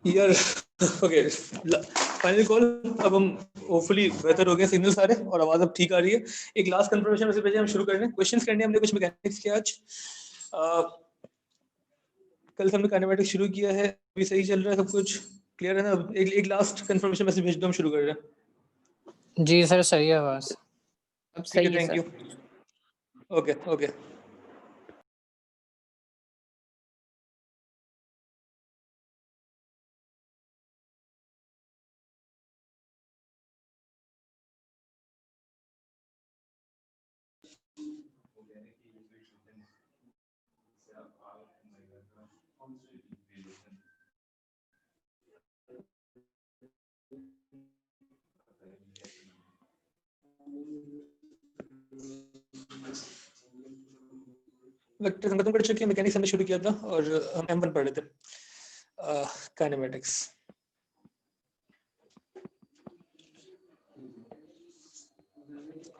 यार okay, final call. अब हम होपफुली बेहतर हो गए सिग्नल सारे और आवाज अब ठीक आ रही है। एक लास्ट कंफर्मेशन से पहले हम शुरू कर रहे हैं। क्वेश्चंस करने हमने कुछ मैकेनिक्स के आज। कल से हमने काइनेमेटिक्स शुरू किया है, अभी सही चल रहा है, सब कुछ क्लियर है ना? एक लास्ट कंफर्मेशन मैसेज भेज दो, हम शुरू कर रहे हैं। जी सर, सही है आवाज। अब ठीक सही है, है thank sir. You. Okay okay. Vector खत्म कर चुके हैं, मैकेनिक्स हमने शुरू किया था और हम M1 पढ़ रहे थे, काइनेमेटिक्स।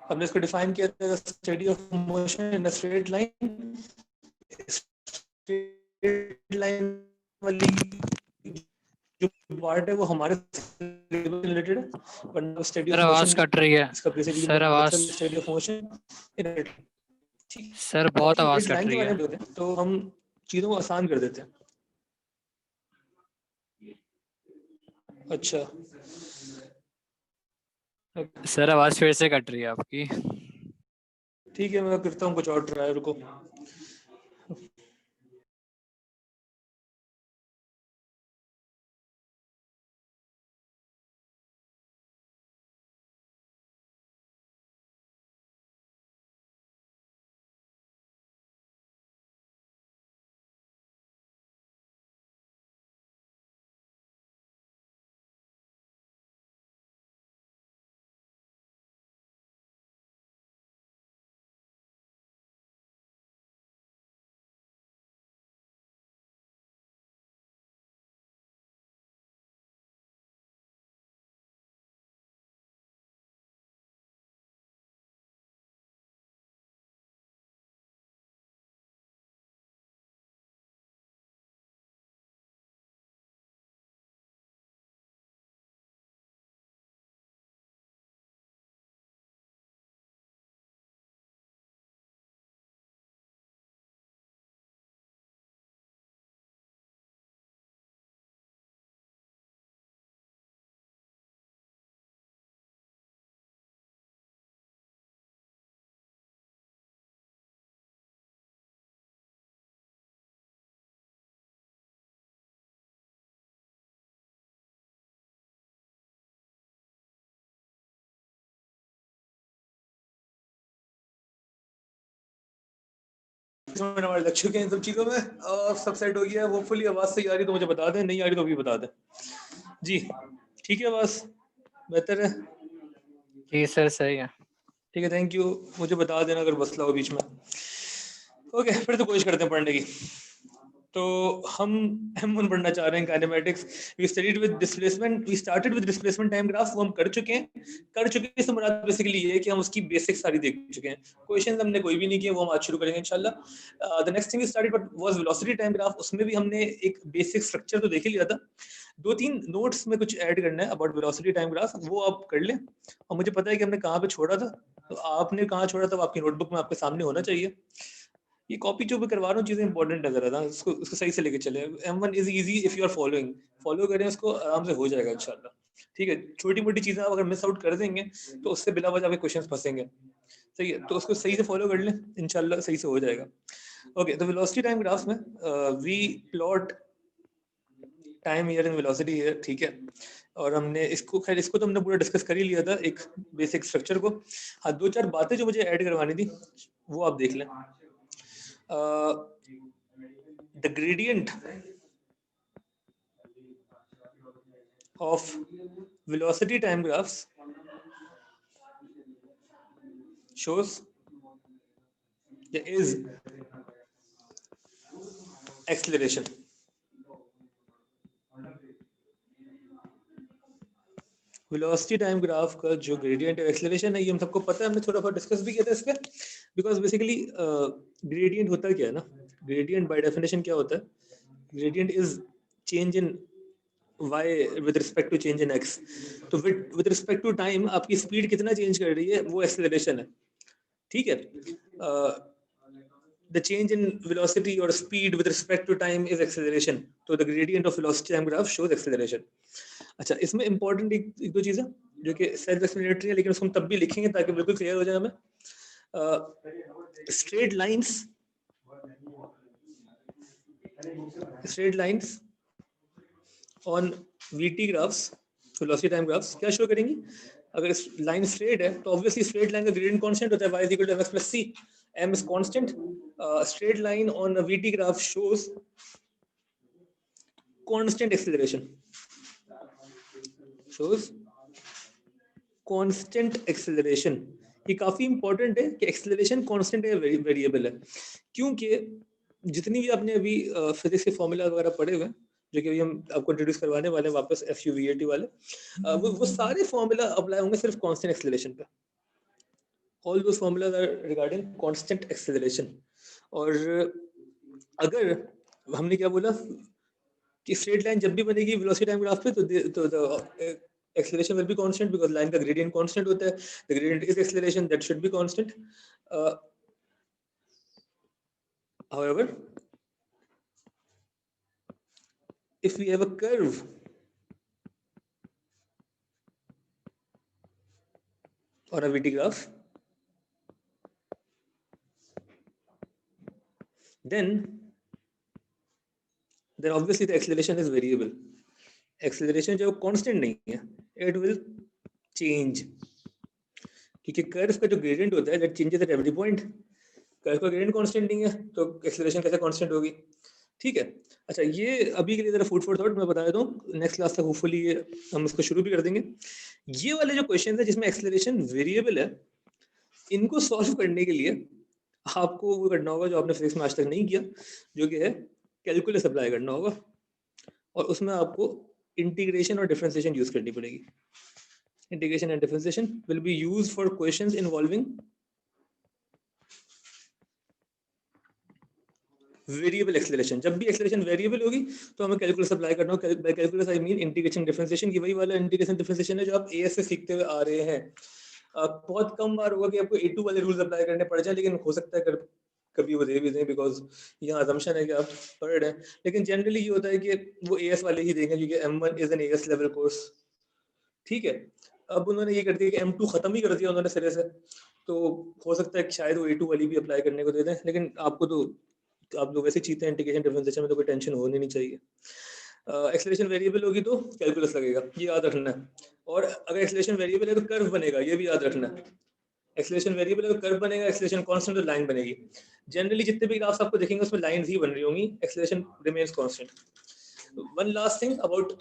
हमने इसको डिफाइन किया था, study of motion in a straight line. Straight line वाली जो पार्ट है वो हमारे रिलेटेड है, वरना स्टडी सर ऑफ आवाज मोशन कट रही है। इसका बेसिकली सर आवाज, natural study of motion in. ठीक, सर बहुत आवाज स्ट्रेट कट लाइन के रही बारे है। में बोलते हैं तो हम चीजों को आसान कर देते हैं। अच्छा, सर आवाज फिर से कट रही है आपकी। ठीक है, मैं करता हूँ कुछ और ट्राई, रुको। हमारे लग चुके हैं इन सब चीजों में और सब सेट हो गया है। होपफुली आवाज सही आ रही तो मुझे बता दें, नहीं आ रही तो भी बता दें जी। ठीक है, आवाज बेहतर है? जी सर सही है। ठीक है, थैंक यू। मुझे बता देना अगर मसला हो बीच में। ओके, फिर तो कोशिश करते हैं पढ़ने की। तो हम M1 पढ़ना चाह रहे हैं, kinematics. We studied with displacement, we started with displacement time graph, वो हम कर चुके हैं। इससे मुराद बेसिकली ये है कि हम उसकी बेसिक्स सारी देख चुके हैं। क्वेश्चंस हमने कोई भी नहीं किए, वो हम आज शुरू करेंगे इंशाल्लाह। The next thing we started was velocity time graph. उसमें भी हमने एक बेसिक स्ट्रक्चर तो देख ही लिया था। 2-3 नोट्स में कुछ ऐड करना है अबाउट वेलोसिटी टाइम ग्राफ, वो आप कर लें। और मुझे पता है कि हमने कहाँ पे छोड़ा था, तो आपने कहाँ छोड़ा था वो आपकी नोटबुक में आपके सामने होना चाहिए। ये कॉपी जो मैं करवा रहा हूँ चीजें इंपॉर्टेंट नजर आता है, उसको सही से लेके चले। M1 is easy if you are following, follow करें उसको, आराम से हो जाएगा इंशाल्लाह। ठीक है, छोटी मोटी चीजें आप अगर मिस आउट कर देंगे तो उससे बिला वजह आपके क्वेश्चंस फंसेंगे। सही है, तो उसको सही से फॉलो कर लें, इंशाल्लाह सही से हो जाएगा। ओके, तो वेलोसिटी टाइम ग्राफ्स में we plot time here and velocity here, ठीक है। और हमने इसको, खैर इसको तो हमने पूरा डिस्कस कर ही लिया था, एक बेसिक स्ट्रक्चर को। हाँ, 2-4 बातें जो मुझे ऐड करवानी थी वो आप देख लें। The gradient of velocity time graphs shows is acceleration. Velocity time graph का जो ग्रेडियंट एक्सेलरेशन है, ये हम सबको पता है, हमने थोड़ा बहुत डिस्कस भी किया था इस पे। बिकॉज बेसिकली ग्रेडियंट होता क्या है ना, ग्रेडियंट बाय डेफिनेशन क्या होता है? Gradient is change in y with respect to change in x. तो with respect to time आपकी स्पीड कितना चेंज कर रही है वो एक्सेलरेशन है, ठीक है. The change in velocity or speed with respect to time is acceleration. So the gradient of velocity time graph shows acceleration. अच्छा, इसमें important एक दो चीजें जो कि सेल्फ एक्सप्लेनेटरी है, लेकिन उसको हम तब भी लिखेंगे ताकि बिल्कुल क्लियर हो जाए हमें. Straight lines on VT graphs, velocity time graphs क्या शो करेंगी? अगर लाइन स्ट्रेट है तो ऑब्वियसली स्ट्रेट लाइन का ग्रेडियंट कांस्टेंट होता है, y is equal to mx plus c. m is constant. Straight line on a VT graph shows constant acceleration. Shows constant acceleration. ये काफी इंपॉर्टेंट है कि एक्सेलरेशन कांस्टेंट है, वेरिएबल है, क्योंकि जितनी भी आपने अभी फिजिक्स के फॉर्मूला वगैरह पढ़े हुए हैं जो कि अभी हम आपको इंट्रोड्यूस करवाने वाले हैं वापस FUVAT वाले, वो सारे फॉर्मूला अप्लाई होंगे सिर्फ कांस्टेंट एक्सेलरेशन पे. All those formulas are regarding constant acceleration. और अगर हमने क्या बोला कि स्ट्रेट लाइन जब भी बनेगी वेलोसिटी टाइम ग्राफ पे तो the acceleration will be constant because line का gradient constant होता है. The gradient is acceleration, that should be constant. However, if we have a curve on a VT graph, then obviously the acceleration is variable. Acceleration जो constant नहीं है, it will change, क्योंकि curve का जो gradient होता है that changes at every point. Curve का gradient constant नहीं है तो एक्सेलरेशन कैसे कांस्टेंट होगी, ठीक है. अच्छा, ये अभी के लिए जरा फूड फॉर थॉट मैं बता देता हूँ, नेक्स्ट क्लास तक होपफुली ये हम इसको शुरू भी कर देंगे. ये वाले जो क्वेश्चन है जिसमें एक्सेलरेशन वेरिएबल है, इनको सॉल्व करने के लिए आपको वो करना होगा जो आपने फिजिक्स में आज तक नहीं किया, जो कि है कैलकुलस अप्लाई करना होगा, और उसमें आपको इंटीग्रेशन और डिफरेंशिएशन यूज करनी पड़ेगी. Integration and differentiation will be used for questions involving variable acceleration. जब भी एक्सेलरेशन वेरिएबल होगी तो हमें कैलकुलस अप्लाई करना होगा. By calculus I mean integration differentiation. ये वही वाला इंटीग्रेशन डिफरेंशिएशन है जो आप AS से सीखते हुए आ रहे हैं. बहुत कम बार होगा कि आपको A2 वाले रूल्स अप्लाई करने पड़ जाए, लेकिन हो सकता है कभी वो दे भी दें, बिकॉज यहाँ अजम्पशन है कि आप पढ़ रहे हैं. लेकिन जनरली ये होता है कि वो AS वाले ही देंगे क्योंकि M1 is an AS level course, ठीक है. अब उन्होंने ये कर दिया कि M2 खत्म ही कर दिया उन्होंने सिरे से, तो हो सकता है कि शायद वो A2 वाली भी अप्लाई करने को दे दें, लेकिन आपको तो आप लोग वैसे चीते हैं इंटीग्रेशन डिफरेंशिएशन में, तो कोई टेंशन होनी नहीं चाहिए. एक्सेलरेशन वेरिएबल होगी तो कैलकुलस लगेगा, ये याद रखना है. और अगर एक्सेलरेशन वेरिएबल है तो कर्व बनेगा, ये भी याद रखना है. एक्सेलरेशन वेरिएबल है तो कर्व बनेगा, एक्सेलरेशन कांस्टेंट तो लाइन बनेगी. जनरली जितने भी ग्राफ्स आपको दिखेंगे उसमें लाइंस ही बन रही होंगी, acceleration remains constant. One last thing about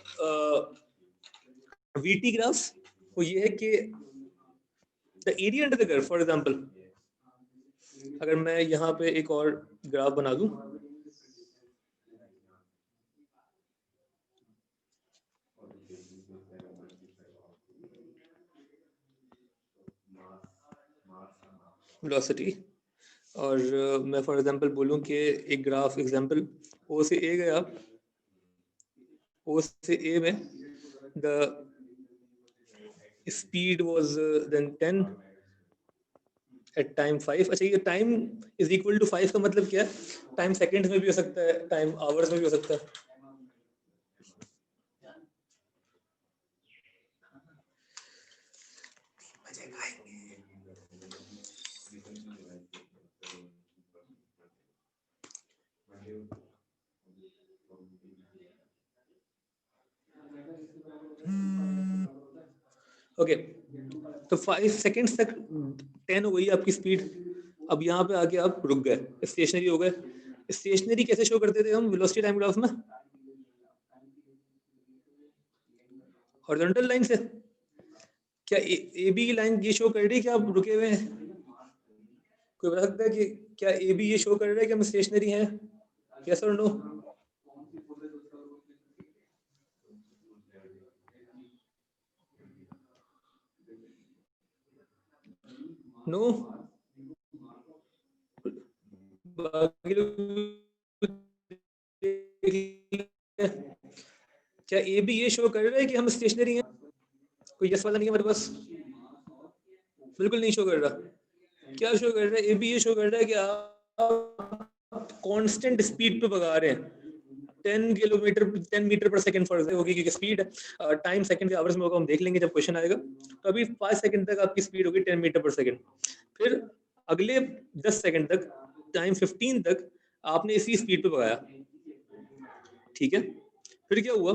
VT graphs, वो ये है कि the area under the curve, for example अगर मैं यहाँ पे एक और ग्राफ बना दूं, वेलोसिटी, और मैं फॉर एग्जांपल बोलूं कि एक ग्राफ एग्जांपल O से A गया, O से A में the speed was then 10 at time 5. अच्छा, ये टाइम इज इक्वल टू 5 का मतलब क्या है? टाइम सेकंड्स में भी हो सकता है, टाइम आवर्स में भी हो सकता है. ओके, तो 5 सेकंड्स तक 10 हो गई आपकी स्पीड. अब यहाँ पे आके आप रुक गए, स्टेशनरी हो गए. स्टेशनरी कैसे शो करते थे हम वेलोसिटी टाइम ग्राफ में? हॉरिजॉन्टल लाइन से. क्या AB की लाइन ये शो कर रही है कि आप रुके हुए हैं? कोई बता सकता है कि क्या AB ये शो कर रहा है कि हम स्टेशनरी हैं? यस और नो? नो. क्या ए बी ये शो कर रहा है कि हम स्टेशनरी हैं? कोई यस वाला नहीं है हमारे पास, बिल्कुल नहीं शो कर रहा। क्या शो कर रहा है? ए बी ये शो कर रहा है कि आप कांस्टेंट स्पीड पे भगा रहे हैं, 10 मीटर पर सेकंड फॉर होगी, क्योंकि स्पीड टाइम सेकंड के आवर्स में होगा, हम देख लेंगे जब क्वेश्चन आएगा। तो अभी 5 सेकंड तक आपकी स्पीड होगी 10 मीटर पर सेकंड, फिर अगले 10 सेकंड तक, टाइम 15 तक आपने इसी स्पीड पे भगाया, ठीक है। फिर क्या हुआ?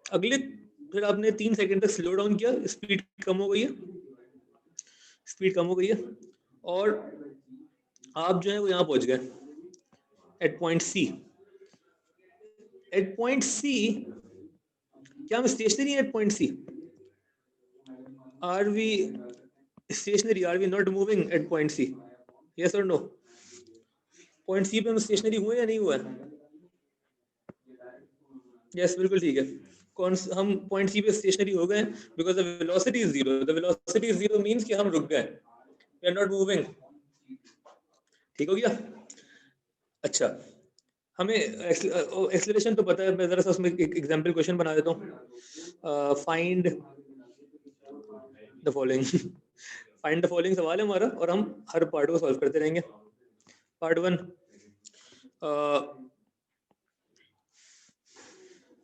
अगले फिर आपने 3 सेकंड तक स्लो डाउन किया, स्पीड कम हो गई है, स्पीड कम हो गई है, और आप जो है वो यहाँ पहुंच गए at point C. At point C, क्या हम stationary at point C? Are we stationary? Are we not moving at point C? Yes और नो? पॉइंट सी पे हम स्टेशनरी हुए या नहीं हुए? यस, बिल्कुल ठीक है। कौन हम पॉइंट सी पे स्टेशनरी हो गए because the velocity is zero. The velocity is zero means कि हम रुक गए, वी आर नॉट मूविंग। ठीक हो गया? अच्छा, हमें एक्सेलरेशन तो पता है, मैं जरा सा उसमें एक एग्जांपल क्वेश्चन बना देता हूँ। Find the following. Find the following सवाल है हमारा, और हम हर पार्ट को सॉल्व करते रहेंगे। पार्ट 1,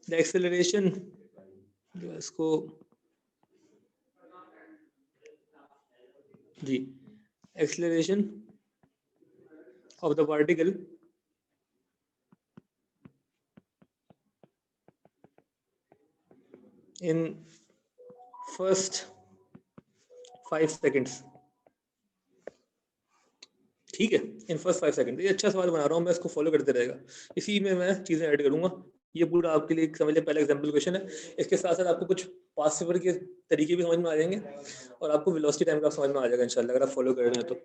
द एक्सेलरेशन, इसको जी, acceleration of the particle in first 5 seconds। ठीक है, इन फर्स्ट 5 सेकंड। ये अच्छा सवाल बना रहा हूँ मैं, इसको फॉलो करते रहेगा, इसी में मैं चीजें ऐड करूंगा। ये पूरा आपके लिए समझ लिया, पहला एग्जांपल क्वेश्चन है। इसके साथ साथ आपको कुछ पास्ट पेपर के तरीके भी समझ में आ जाएंगे, और आपको वेलोसिटी टाइम का समझ में आ जाएगा इंशाल्लाह, अगर आप फॉलो कर रहे हैं तो।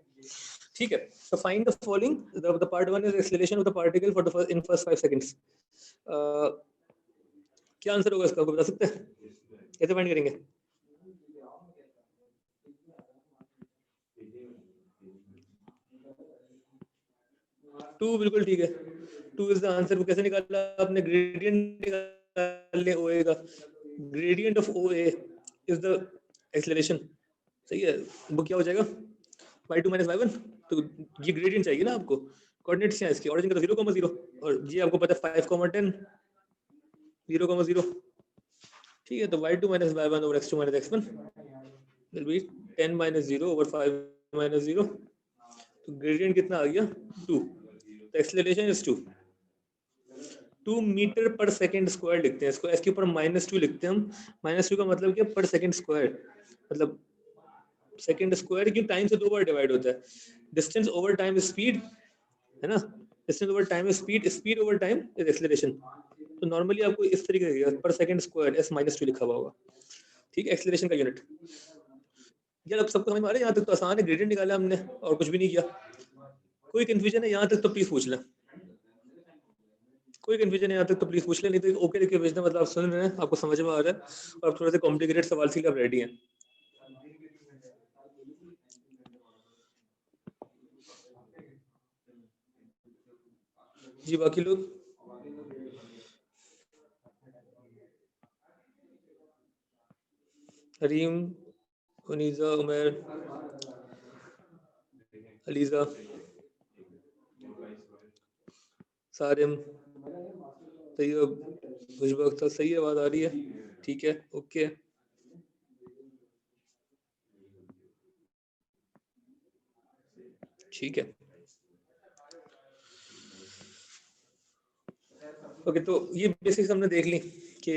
ठीक है, तो find the following, the part 1 is acceleration of the particle for the first in first 5 seconds. क्या आंसर होगा इसका, आपको बता सकते हैं? कैसे फाइंड करेंगे? टू, बिल्कुल ठीक है, टू इज द आंसर। वो कैसे निकाला आपने? ग्रेडियंट निकाल ले ओए का, gradient of O A is the acceleration. सही है, वो क्या हो जाएगा? y2 minus y1। तो ये ग्रेडियंट चाहिए ना आपको, कोऑर्डिनेट्स क्या है इसके? ऑरिजिन का 0,0, और ये आपको पता है 5,10, 0,0। ठीक है, तो y2 minus y1 over x2 minus x1 will be 10 minus 0 over 5 minus 0। तो ग्रेडियंट कितना आ गया? 2। तो एक्सेलरेशन इज 2 मीटर पर सेकंड स्क्वायर लिखते हैं इसको, इसके ऊपर -2 लिखते हैं हम। -2 का मतलब क्या? पर सेकंड स्क्वायर, मतलब सेकंड स्क्वायर क्यों? टाइम से 2 बार डिवाइड होता है। Distance over time is speed, है ना? Distance over time is speed, speed over time is acceleration. तो नॉर्मली आपको इस तरीके से पर सेकंड स्क्वायर s -2 लिखा हुआ होगा। ठीक है, एक्सेलरेशन का यूनिट। यार अब सबको समझ में आ रहा है? यहाँ तक तो आसान है, ग्रेडियंट निकाला हमने और कुछ भी नहीं किया। कोई कंफ्यूजन है यहाँ तक तो प्लीज पूछ लें। कोई कंफ्यूजन है यहाँ तक तो प्लीज पूछ लें, नहीं तो ओके लिख के भेजना, मतलब आप सुन रहे हैं, आपको समझ में आ रहा है, और थोड़े से कॉम्प्लिकेटेड सवाल के लिए आप रेडी हैं। जी, बाकी लोग? हरीम, उनीजा, उमर, अलीजा, सारिम, तैयब, खुशबू अख्तर। सही है, आवाज आ रही है? ठीक है, ओके। ठीक है, ओके। तो ये बेसिक्स हमने देख ली कि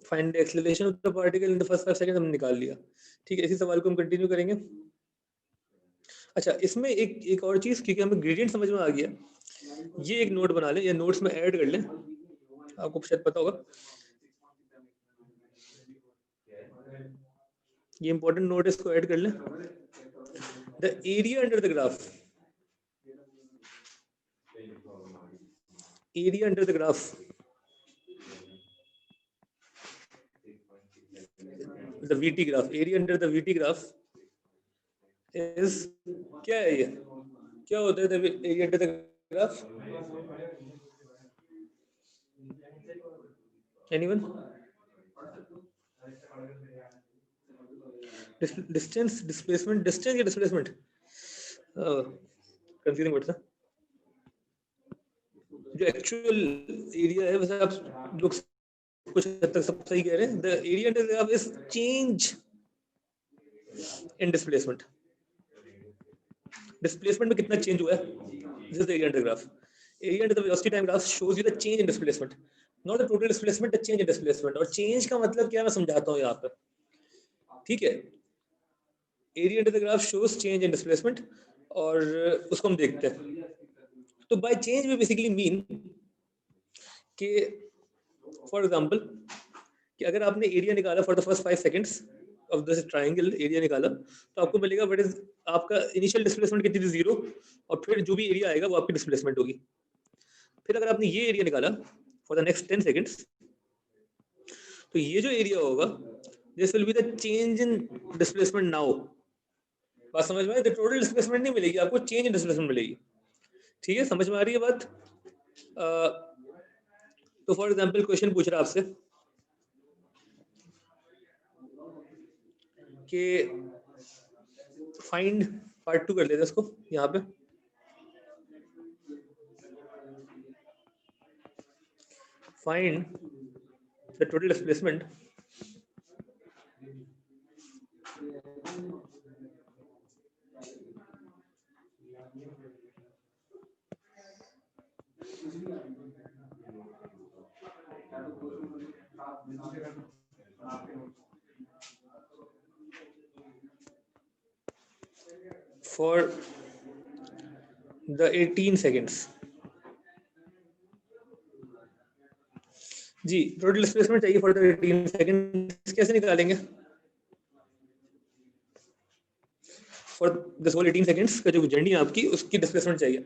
find the acceleration of the particle in the first 5 second, हमने निकाल लिया। ठीक है, इसी सवाल को हम कंटिन्यू करेंगे। अच्छा, इसमें एक और चीज, क्योंकि हमें ग्रेडियंट समझ में आ गया, ये एक नोट बना लें या नोट्स में ऐड कर लें, आपको शायद पता होगा, ये इंपॉर्टेंट नोट है, इसको ऐड कर लें। The area under the graph, area under the graph, the VT graph, area under the VT graph is, क्या है ये? क्या होता है area under the graph? Anyone? Distance, displacement, distance या डिस्प्लेसमेंट? कंफ्यूजिंग वर्ड था। जो एक्चुअल एरिया है वैसे आप लोग कुछ हद तक सब सही कह रहे हैं। The area under graph is change in displacement. Displacement में कितना चेंज हुआ है, this is the area under graph. Area under the velocity time graph shows you the change in displacement, not the total displacement, the change in displacement. और change का मतलब क्या है मैं समझाता हूँ यहाँ पे, ठीक है। Area under the graph shows change in displacement, और उसको हम देखते हैं। तो by change we basically mean कि फॉर एग्जांपल कि अगर आपने एरिया निकाला for the first 5 seconds of this triangle, area निकाला तो आपको मिलेगा व्हाट इज आपका इनिशियल डिस्प्लेसमेंट कितनी थी, 0, और फिर जो भी एरिया आएगा वो आपकी डिस्प्लेसमेंट होगी। फिर अगर आपने ये एरिया निकाला फॉर द नेक्स्ट 10 सेकंड्स, तो ये जो एरिया होगा this will be the change in displacement now. बात समझ में आई? टोटल डिस्प्लेसमेंट नहीं मिलेगी आपको, चेंज इन डिस्प्लेसमेंट मिलेगी। ठीक है, समझ में आ रही है बात? तो फॉर एग्जांपल क्वेश्चन पूछ रहा है आपसे कि फाइंड, पार्ट 2 कर लेते हैं इसको यहाँ पे। Find the total displacement for the 18 seconds। जी, टोटल डिस्प्लेसमेंट चाहिए फॉर द 18 सेकंड्स। कैसे निकालेंगे? फॉर दिस होल 18 सेकंड्स का जो जर्नी है आपकी, उसकी डिस्प्लेसमेंट चाहिए।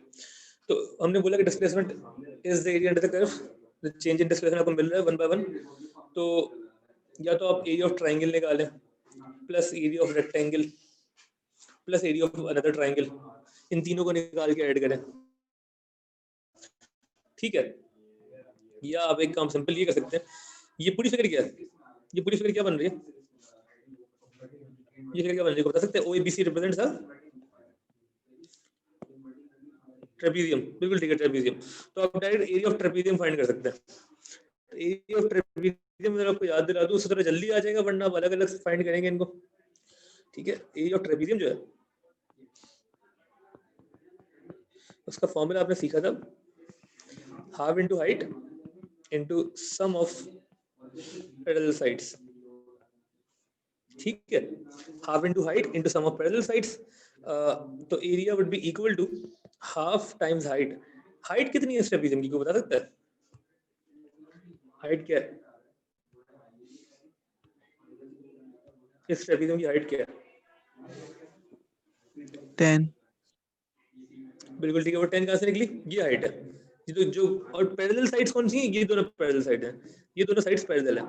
तो हमने बोला कि displacement is the area under the curve, the change in displacement आपको मिल रहा है 1 by 1। तो या तो आप एरिया ऑफ ट्रायंगल निकालें plus area of rectangle plus area of another triangle, इन तीनों को निकाल के ऐड करें, ठीक है। या आप एक काम सिंपल ये कर सकते हैं, ये पूरी फिगर क्या है, ये पूरी फिगर क्या बन रही है, ये फिगर क्या बन रही है बता सकते हैं? OABC रिप्रेजेंट्स अ ट्रेपीजियम, बिल्कुल ठीक है, ट्रेपीजियम। तो आप direct area of trapezium find कर सकते हैं। एरिया ऑफ ट्रेपीजियम मैं आपको याद दिला दूं, उसी तरह जल्दी आ जाएगा, वरना आप अलग अलग फाइंड करेंगे इनको, ठीक है। एरिया ऑफ ट्रेपीजियम जो है उसका फॉर्मूला आपने सीखा था, half into height into sum of parallel sides, ठीक है। Half into height into sum of parallel sides. तो area would be equal to half times height. Height कितनी है इस ट्रेपीजियम की, कोई बता सकता है? हाइट क्या है इस ट्रेपीजियम की, हाइट क्या है? 10। बिल्कुल ठीक है, वो 10 कहाँ से निकली? ये हाइट है। ये तो जो, और पैरेलल साइड्स कौन सी हैं? ये दोनों पैरेलल साइड हैं, ये दोनों साइड्स पैरेलल हैं,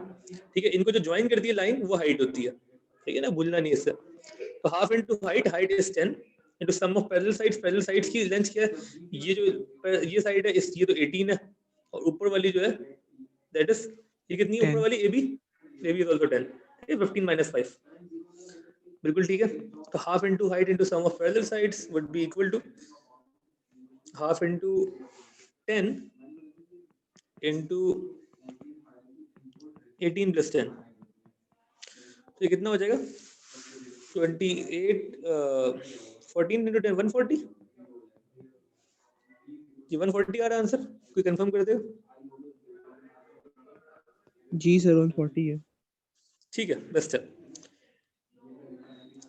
ठीक है। इनको जो ज्वाइन करती है लाइन वो हाइट होती है, ठीक है ना, भूलना नहीं इससे। तो half into height, height is 10 into sum of parallel sides की लेंथ क्या है? ये जो ये साइड है इस, ये तो 18 है, और ऊपर वाली जो है दैट इज, ये कितनी है ऊपर 10। वाली? AB, AB इज आल्सो 10, ये 15 - 5, बिल्कुल ठीक है। तो half into height into sum of parallel sides would be equal to half into 10 into 18 + 10, तो ये कितना हो जाएगा? 28 14 इनटू 10 140, ये 140 आ रहा है आंसर, कोई कंफर्म कर दे? जी सर 140 है। ठीक है, बेस्ट है।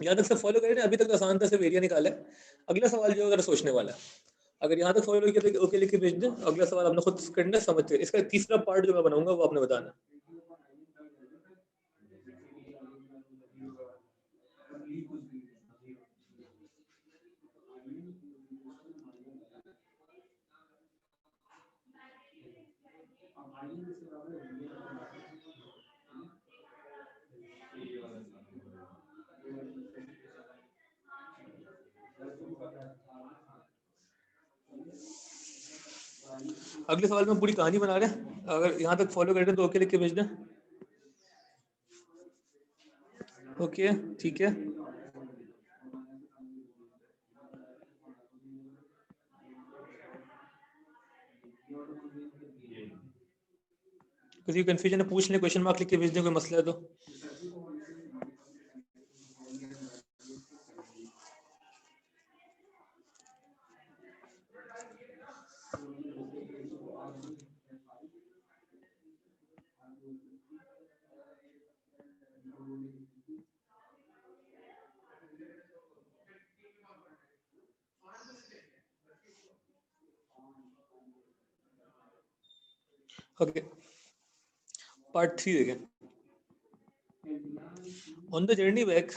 यहाँ तक सब फॉलो करें, अभी तक तो आसान था, सिर्फ एरिया निकाला है। अगला सवाल जो अगर सोचने वाला है, अगर यहाँ तक फॉलो किया तो ओके लिख के भेज दें। अगला सवाल आपने खुद करना है, समझ के। इसका तीसरा पार्ट जो मैं बनाऊंगा वो आपने बताना। अगले सवाल में पूरी कहानी बना रहे हैं। अगर यहाँ तक फॉलो करते तो ओके लिख के भेज दें। ओके ठीक है। किसी कंफ्यूजन है पूछ लें, क्वेश्चन मार्क लिख के भेज दें, कोई मसला है तो। ओके पार्ट 3 देखें। On the journey back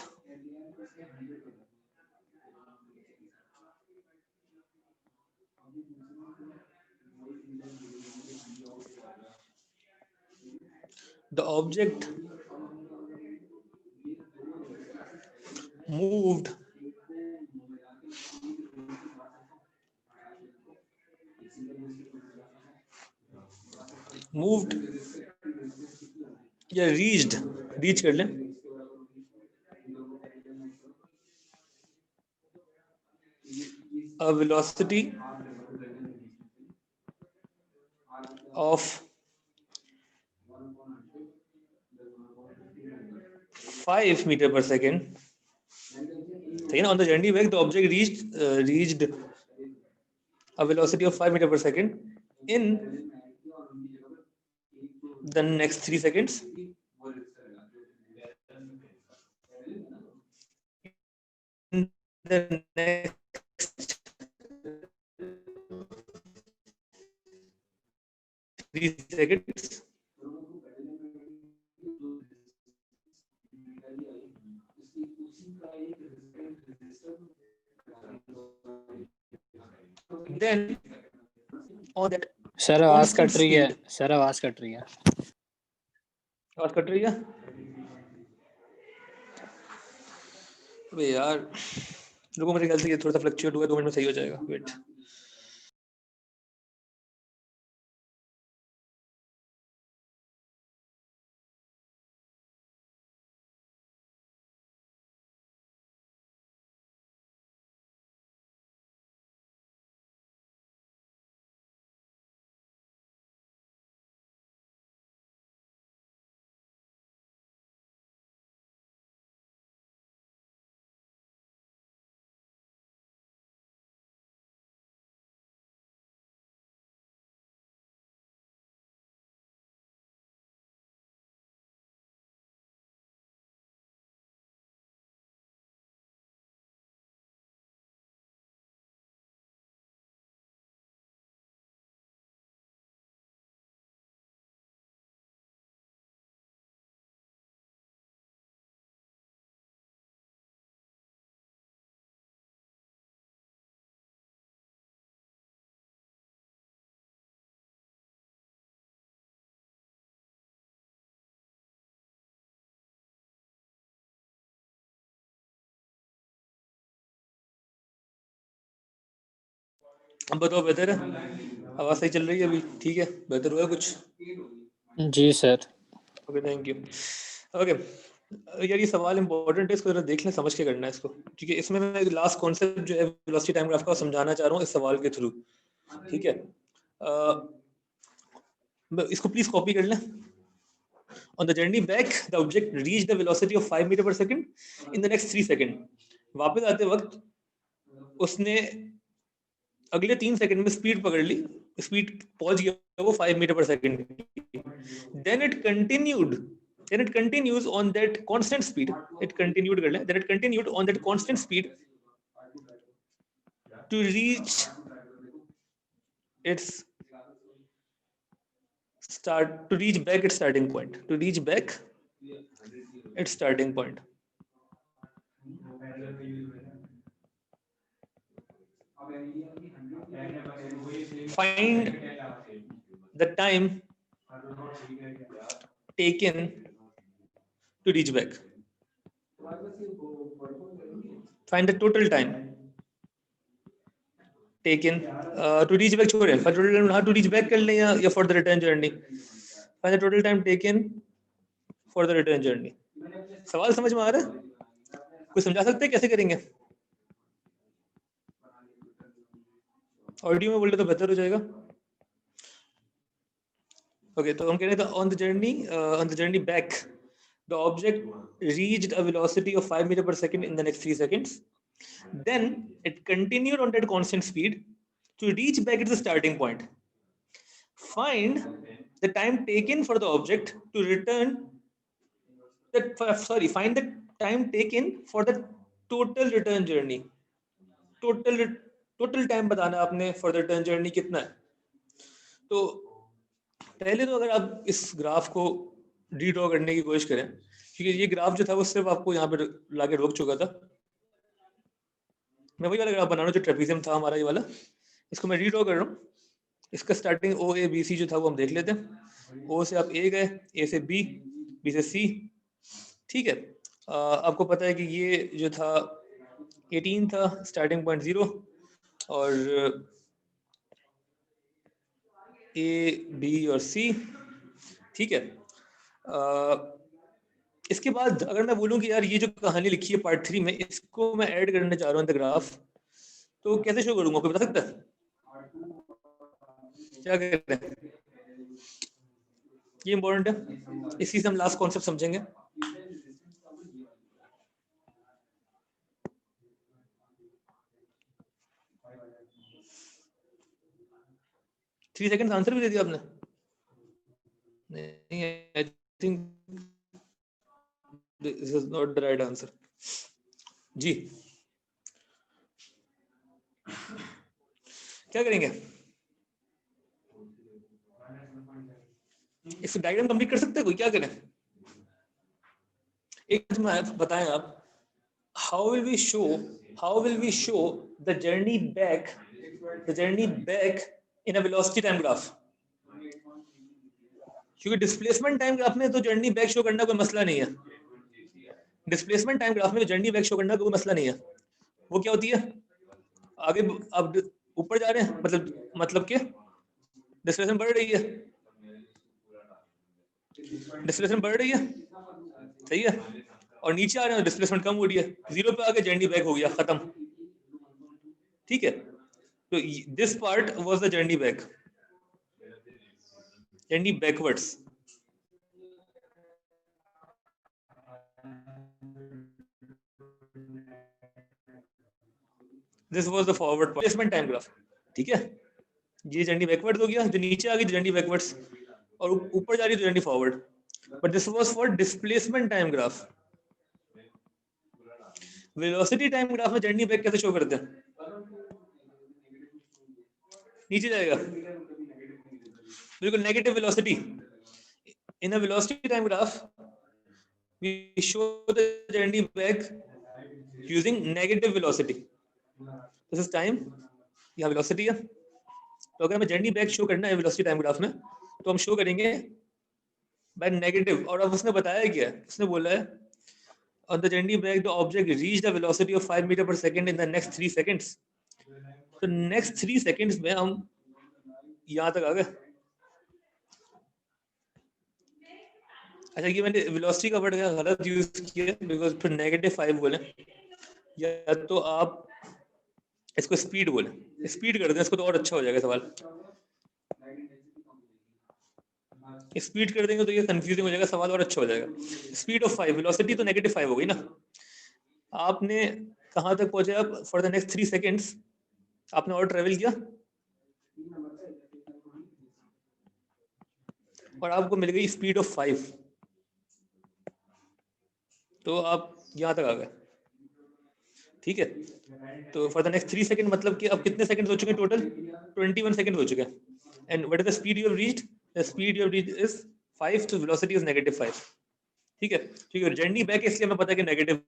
the object moved या रीच कर लें, a velocity of 5 meter per second. सही ना? On the journey back the object reached a velocity of 5 meter per second in the next 3 seconds. In the next 3 seconds. Then on that sir आवाज constant cut रही है, speed. Sir आवाज cut रही है। आवाज cut रही है? अबे यार रुको, मेरे ख्याल से ये थोड़ा सा फ्लक्चुएट हुआ, 2 मिनट में सही हो जाएगा, वेट। अब बताओ बेहतर है? आवाज सही चल रही है अभी? ठीक है, बेहतर हुआ कुछ? जी sir. Okay thank you. Okay यार ये सवाल इंपॉर्टेंट है, इसको जरा देख लें, समझ के करना है इसको, क्योंकि इसमें मैं लास्ट कॉन्सेप्ट जो है वेलोसिटी टाइम ग्राफ का समझाना चाह रहा हूँ इस सवाल के थ्रू। ठीक है, इसको प्लीज कॉपी कर लें। On the journey back, the object reached the velocity of 5 meter per second in the next 3 second. वापस आते वक्त उसने अगले 3 सेकंड में स्पीड पकड़ ली, स्पीड पहुंच गया वो 5 मीटर पर second. Then it continues on that constant speed. It continued कर लें, then it continued on that constant speed to reach its back its starting point. To reach back its starting point. Find the time taken to reach back. Find the total time taken to reach back छोड़ें for total time हाँ to reach back कर लें या for the return journey find the total time taken for the return journey सवाल समझ में आ रहा है कोई समझा सकते हैं कैसे करेंगे ऑडियो में बोले तो बेहतर हो जाएगा ओके तो हम कह रहे थे on the journey back the object reached a velocity of 5 meter per second in the next 3 seconds then it continued on that constant speed to reach back at the starting point find the time taken for the object to return find the time taken for the total return journey total time बताना आपने for the return journey कितना है तो पहले तो अगर आप इस ग्राफ को रीड्रॉ करने की कोशिश करें क्योंकि ये ग्राफ जो था वो सिर्फ आपको यहाँ पे लाके रोक चुका था मैं वही वाला ग्राफ बना रहा हूँ जो ट्रेपेजियम था हमारा ये वाला इसको मैं रीड्रॉ कर रहा हूँ इसका स्टार्टिंग ओ ए बी सी जो था वो हम देख लेते हैं ओ से आप ए गए ए से बी बी से सी ठीक है आपको पता है कि ये जो था 18 था स्टार्टिंग पॉइंट 0 और ए बी और सी ठीक है इसके बाद अगर मैं बोलूं कि यार ये जो कहानी लिखी है पार्ट 3 में इसको मैं ऐड करना चाह रहा हूँ द ग्राफ तो कैसे शो करूंगा कोई बता सकता है क्या करें ये इंपॉर्टेंट है इसी से हम लास्ट कॉन्सेप्ट समझेंगे थ्री सेकंड आंसर भी दे दिया आपने नहीं I think this is not the right answer जी क्या करेंगे इस डायग्राम कंप्लीट कर सकते हैं कोई क्या करें एक बताएं आप how will we show the journey back in a velocity time graph क्योंकि डिस्प्लेसमेंट टाइम ग्राफ में तो जर्नी बैक शो करना कोई मसला नहीं है डिस्प्लेसमेंट टाइम ग्राफ में जर्नी बैक शो करना कोई मसला नहीं है वो क्या होती है आगे अब ऊपर जा रहे हैं मतलब कि डिस्प्लेसमेंट बढ़ रही है सही है और नीचे आ रहे हैं डिस्प्लेसमेंट कम हो रही है 0 पे आके जर्नी बैक हो गया खत्म ठीक है तो this part was the journey backwards this was the forward displacement time graph ठीक है ये जर्नी बैकवर्ड्स हो गया जो नीचे आ गई जर्नी बैकवर्ड्स और ऊपर जा रही है journey forward but this was for displacement time graph velocity time graph में जर्नी बैक कैसे शो करते हैं नीचे जाएगा बिल्कुल negative velocity in a velocity time graph we show the journey back using negative velocity this is time यह velocity है तो अगर हमें जर्नी बैक शो करना है वेलोसिटी टाइम ग्राफ में तो हम शो करेंगे बाय नेगेटिव और अब उसने बताया क्या उसने बोला है on the journey back the object reached a velocity of 5 meter per second in the next 3 seconds तो next 3 seconds में हम यहाँ तक आ गए अच्छा ये मैंने velocity का वर्ड गलत यूज किया बिकॉज फिर -5 बोले या तो आप इसको स्पीड बोले स्पीड कर दें इसको तो और अच्छा हो जाएगा सवाल स्पीड कर देंगे तो ये कंफ्यूजिंग हो जाएगा सवाल और अच्छा हो जाएगा स्पीड ऑफ 5 वेलोसिटी तो -5 हो गई ना आपने कहां तक पहुंचे आप फॉर द नेक्स्ट 3 सेकंड्स आपने और ट्रेवल किया और आपको मिल गई स्पीड ऑफ 5 तो आप यहां तक आ गए ठीक है तो फॉर द नेक्स्ट 3 सेकंड मतलब कि अब कितने सेकंड हो चुके हैं टोटल 21 सेकंड हो चुके हैं and what is the speed you have reached the speed you have reached is 5 so velocity is -5 ठीक है जर्नी बैक इसलिए हमें पता है कि नेगेटिव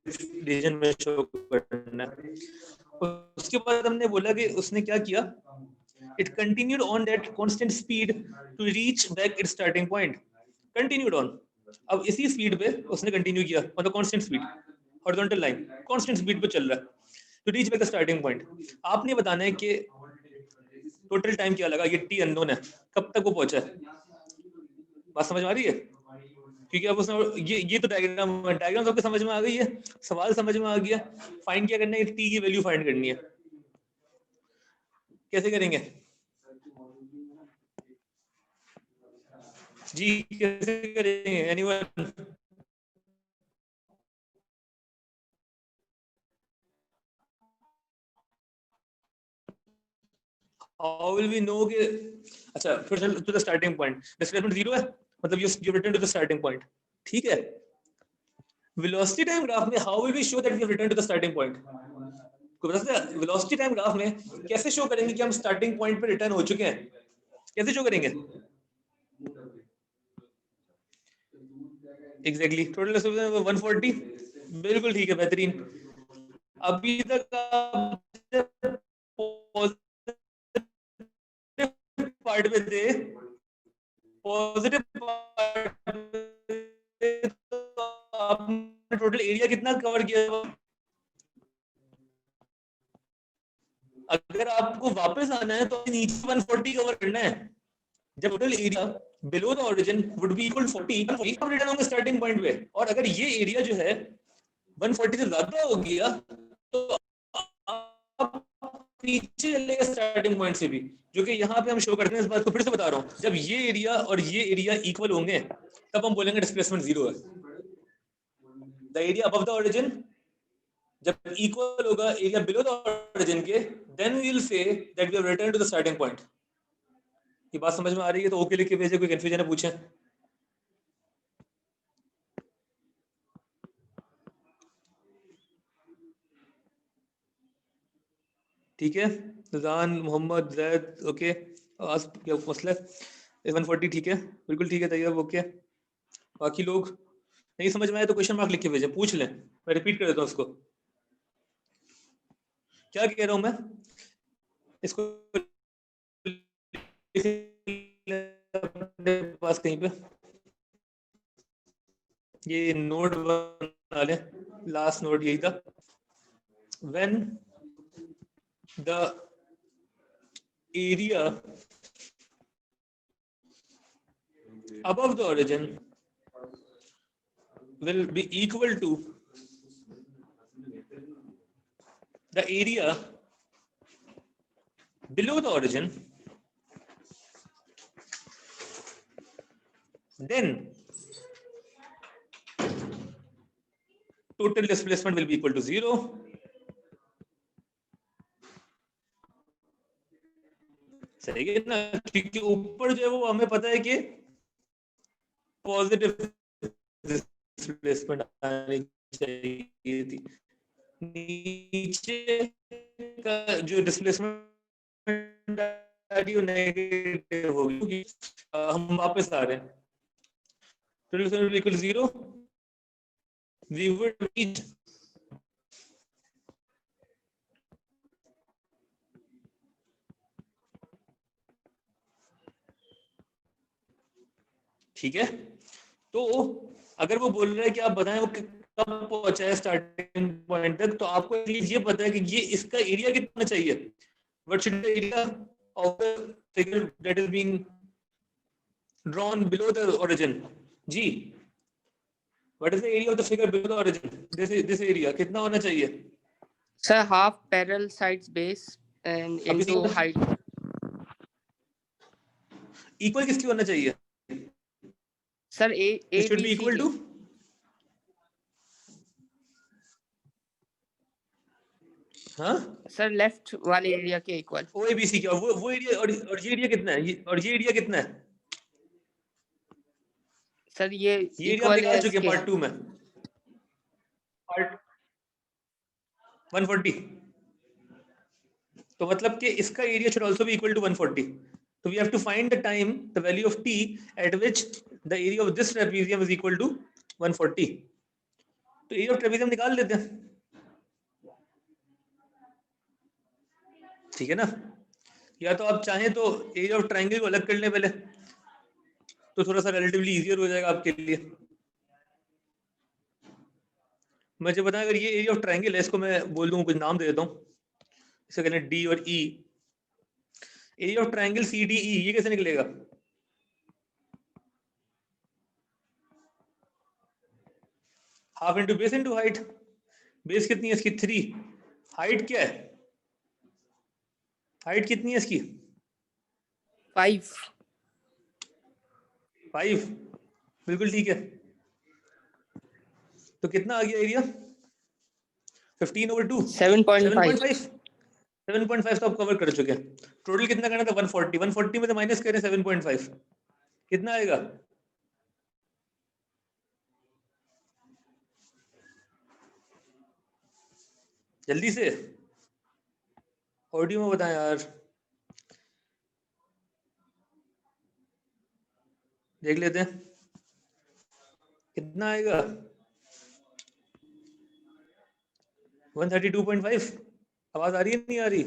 रीजन में शो करना है उसके बाद हमने बोला कि उसने क्या किया it continued on that constant speed to reach back its starting point continued on अब इसी स्पीड पे उसने कंटिन्यू किया मतलब constant speed horizontal line constant speed पे चल रहा है to reach back the starting point आपने बताना है कि टोटल टाइम क्या लगा, ये टी अननोन है, कब तक वो पहुंचा है, बात समझ में आ रही है? क्योंकि अब उसने ये तो डायग्राम सबके समझ में आ गई है, सवाल समझ में आ गया, फाइंड क्या करना है, टी की वैल्यू फाइंड करनी है। कैसे करेंगे जी, कैसे करेंगे anyone? How will we know कि अच्छा फिर चल to the starting point, displacement 0 है, मतलब you return to the starting point, ठीक है? वेलोसिटी टाइम ग्राफ में how will we show that we have returned to the starting point? कोई बता सकता है वेलोसिटी टाइम ग्राफ में कैसे शो करेंगे कि हम स्टार्टिंग पॉइंट पे रिटर्न हो चुके हैं, कैसे शो करेंगे? एग्जैक्टली टोटल डिस्प्लेसमेंट 140, बिल्कुल ठीक है, बेहतरीन। अभी तक आप पार्ट में थे, पॉजिटिव पार्ट में तो आपने टोटल एरिया कितना कवर किया? अगर आपको वापस आना है तो नीचे 140 कवर करना है, जब total area below the origin would be equal 40, आप रिटर्न होंगे स्टार्टिंग पॉइंट पे। और अगर ये एरिया जो है 140 से ज्यादा हो गया तो आप पीछे चलेगा स्टार्टिंग पॉइंट से भी, जो कि यहाँ पे हम शो करते हैं। इस बात को फिर से बता रहा हूँ, जब ये एरिया और ये एरिया इक्वल होंगे तब हम बोलेंगे डिस्प्लेसमेंट 0 है। The area above the origin जब इक्वल होगा एरिया बिलो द ओरिजिन के, then we will say that we have return to the starting point. ये बात समझ में आ रही है तो ओके लिख के भेजे, कोई कंफ्यूजन है पूछें। ठीक है, रजान मोहम्मद जैद ओके, आज क्या मसला है? 140 ठीक है, बिल्कुल ठीक है, तैयब ओके। बाकी लोग नहीं समझ में आए तो क्वेश्चन मार्क लिख के भेजें, पूछ लें, मैं रिपीट कर देता हूँ उसको। क्या कह रहा हूँ मैं, इसको अपने पास कहीं पे ये नोड बना लें, लास्ट नोड यही था। When the area above the origin will be equal to the area below the origin, then total displacement will be equal to 0. सही है ना, क्योंकि ऊपर जो है वो हमें पता है कि पॉजिटिव डिस्प्लेसमेंट आनी चाहिए थी, नीचे का जो डिस्प्लेसमेंट आ रही है नेगेटिव होगी क्योंकि हम वापस आ रहे हैं। total displacement will equal to 0. We would reach ठीक है। तो अगर वो बोल रहा है कि आप बताएं वो कब पहुंचा है स्टार्टिंग पॉइंट तक, तो आपको एटलीस्ट ये पता है कि ये इसका एरिया कितना चाहिए, what should the area of the figure that is being drawn below the origin. जी, what is the area of the figure below the origin, this area कितना होना चाहिए? Sir, half parallel sides base and अभी into height. Equal किसकी होना चाहिए? Sir, A It should B be C equal के. to हाँ Sir, left वाले एरिया के इक्वल. ओ ए बी सी क्या, वो एरिया और ये एरिया कितना है, और ये एरिया कितना है? सर ये एरिया आप इक्वल है निकाल चुके हैं इसके. पार्ट 2 में, पार्ट 140, तो मतलब कि इसका area should also be equal to 140। तो we have to find the time, the value of T at which the area of this trapezium is equal to 140। तो एरिया ऑफ ट्रेपेजियम निकाल लेते हैं, ठीक है ना? या तो आप चाहें तो एरिया ऑफ ट्रायंगल को अलग कर लें पहले, तो थोड़ा सा रिलेटिवली इजियर हो जाएगा आपके लिए। मुझे बताएं, अगर ये एरिया ऑफ ट्रायंगल है, इसको मैं बोल दूं, कुछ नाम दे देता हूँ, इसे कहते हैं डी और ई। एरिया ऑफ ट्रायंगल CDE ये कैसे निकलेगा? Half into base into height. Base कितनी है इसकी? 3। हाइट क्या है? हाइट कितनी है इसकी? 5. 5। बिल्कुल ठीक है। तो कितना आ गया एरिया? 15/2 7.5. 7.5 तो आप कवर कर चुके हैं। टोटल कितना करना था? 140। 140 में तो माइनस करें 7.5, कितना आएगा? जल्दी से ऑडियो में बताएं यार, देख लेते हैं कितना आएगा। 132.5। आवाज आ रही है नहीं आ रही?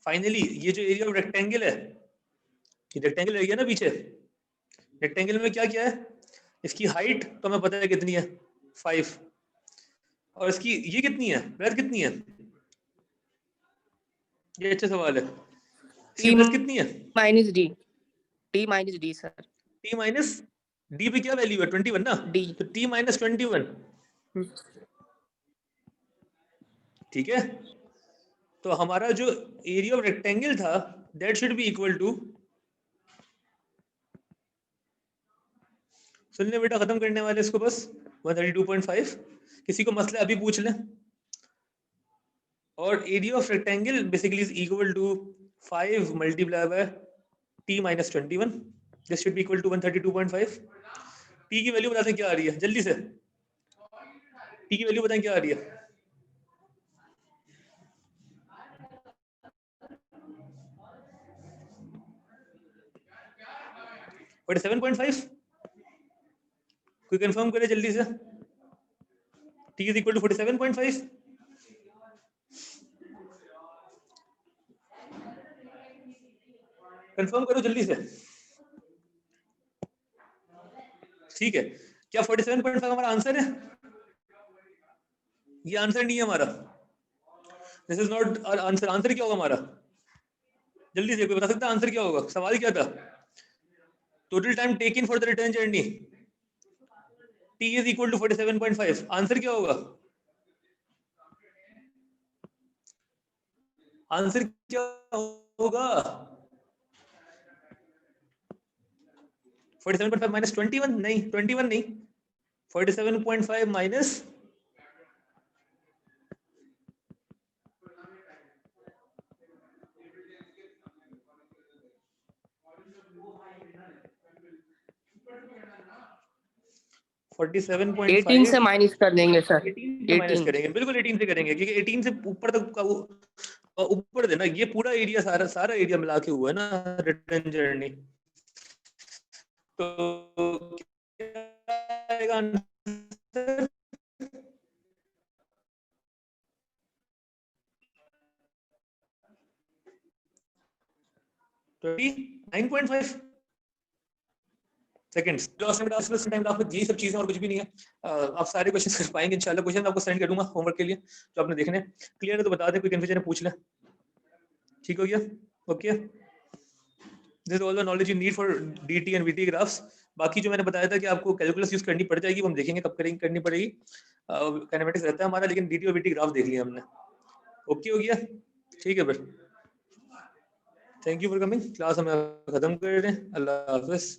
फाइनली ये जो एरिया ऑफ रेक्टेंगल है, ये रेक्टेंगल एरिया ना पीछे, रेक्टेंगल में क्या क्या है? इसकी हाइट तो हमें पता है कितनी है, 5। और इसकी ये कितनी है, ब्रेथ कितनी है? ये अच्छा सवाल है। इसकी T ब्रेथ कितनी है? minus D. T minus D, sir. T minus D पे क्या वैल्यू है? 21 ना, D. तो T माइनस 21। ठीक है, तो हमारा जो एरिया ऑफ रेक्टेंगल था that should be equal to, सुन ले बेटा, खत्म करने वाले इसको बस 132.5। किसी को मसला अभी पूछ लें। और area of rectangle basically is equal to 5 multiply by T minus 21। This should be equal to 132.5। T की वैल्यू बताते हैं क्या आ रही है जल्दी से। T की वैल्यू बताएं क्या आ रही है? बट 7.5 कोई कंफर्म करे जल्दी से। T is equal to 47.5। Confirm करो जल्दी से। ठीक है, क्या 47.5 हमारा आंसर है? ये आंसर नहीं है हमारा, this is not answer. Answer क्या होगा हमारा? जल्दी से कोई बता सकता है आंसर क्या होगा? सवाल क्या था? Total time taken for the return journey, T is equal to 47.5। Answer क्या होगा? आंसर क्या होगा? 47.5 माइनस 21 नहीं, 21 नहीं, 47.5 माइनस 47.5 18 से माइनस कर देंगे सर। 18 से माइनस 18. करेंगे, बिल्कुल 18 से करेंगे, क्योंकि 18 से ऊपर तक का ऊपर देना, ये पूरा एरिया सारा एरिया मिला के हुआ है ना रिटर्न जर्नी। तो क्या आएगा आंसर? 29.5 सेकंड्स। टाइम आपको ये सब चीजें और कुछ भी नहीं है। आप सारे क्वेश्चन कर पाएंगे इंशाल्लाह। क्वेश्चन आपको सेंड कर दूंगा होमवर्क के लिए, जो आपने देखने। क्लियर है तो बता दें, कोई कंफ्यूजन है पूछ ले। ठीक हो गया? Okay, this all the knowledge you need for DT and VT graphs. बाकी जो मैंने बताया था कि आपको कैलकुलस यूज करनी पड़ जाएगी, वो हम देखेंगे कब करेंगे, करनी पड़ेगी। काइनेमेटिक्स रहता है हमारा, लेकिन DT और VT ग्राफ देख लिया हमने। ओके हो गया? ठीक है फिर, thank you for coming. Class हम खत्म कर रहे हैं। अल्लाह हाफिज।